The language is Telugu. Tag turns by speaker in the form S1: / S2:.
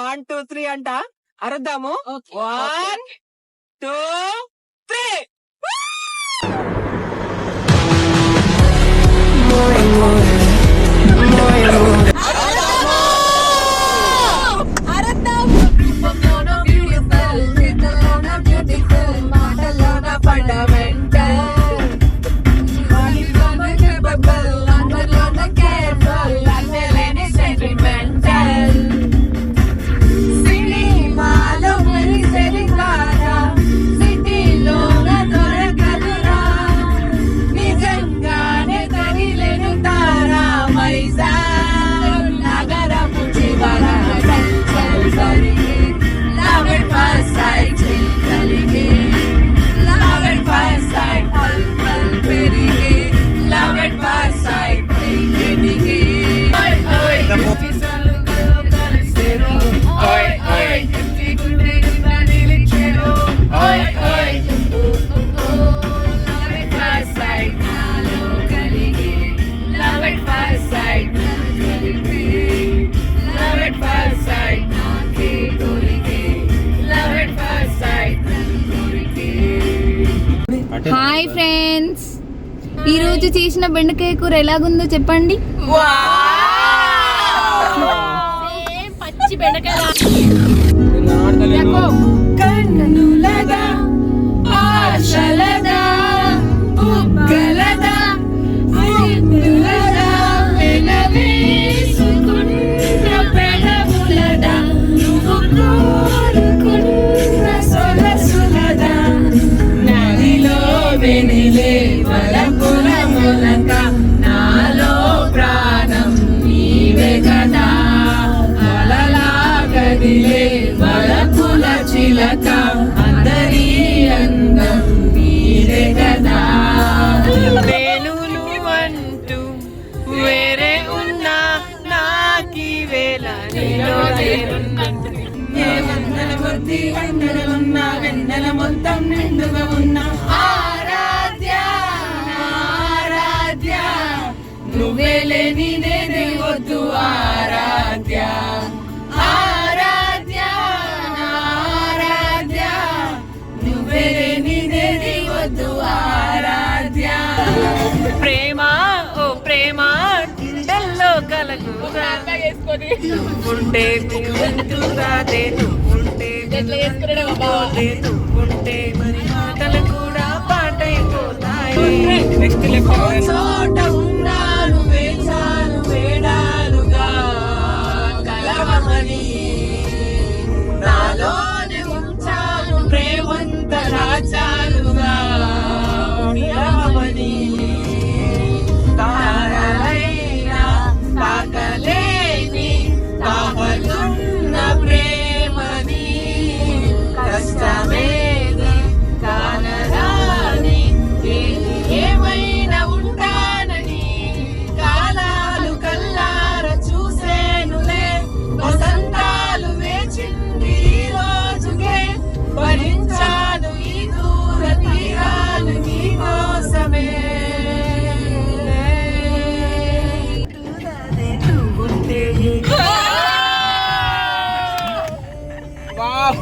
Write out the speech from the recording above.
S1: 1 2 3 అంట అరుద్దాము. 1 2 3.
S2: హాయ్ ఫ్రెండ్స్, ఈరోజు చేసిన బెండకాయ కూర ఎలాగుందో చెప్పండి. పచ్చి బెండకాయ
S3: నాలో ప్రాణం నీవే కదా, అలలాగదిలే వలపుల చిలక, అందరి అందం నీవే కదా.
S1: నేను నువ్వంటూ వేరే ఉన్నా నాకీ వేళ నీలో నేనున్నట్టు.
S3: ఏ వందల కొద్ది వందలున్నా వెన్నెల మొత్తం నిండుగా ఉన్నా ఆరాధ్య ఆరాధ్య, నువ్వే లేని నేనే వద్దు ఆరాధ్య ఆరాధ్య ఆరాధ్య, నువ్వే లేని నేనే వద్దు ఆరాధ్య.
S1: ప్రేమ ఓ ప్రేమ గుండెల్లో కలగుగా ఉంటే నువ్వుంటుగాదే, నువ్వుంటే నువ్వుంటే మరి మాటలు కూడా పాటైపోతాయి.
S3: చోట ఉన్నాను వేచాను వేడాలుగా కలవమని, నాలోనే ఉంచాను ప్రేమంత రాచాలుగా నిలవమని. తారలైనా తాకలేని తాహలున్న ప్రేమని, కష్టమేది కానరాని ఏది ఏమైనా ఉంటానని, కాలాలు కల్లార చూసేనులే వసంతాలు వేచింది ఈ రోజుకే, భరించాను ఈ దూర తీరాలు నీ కోసమే.
S1: వావ్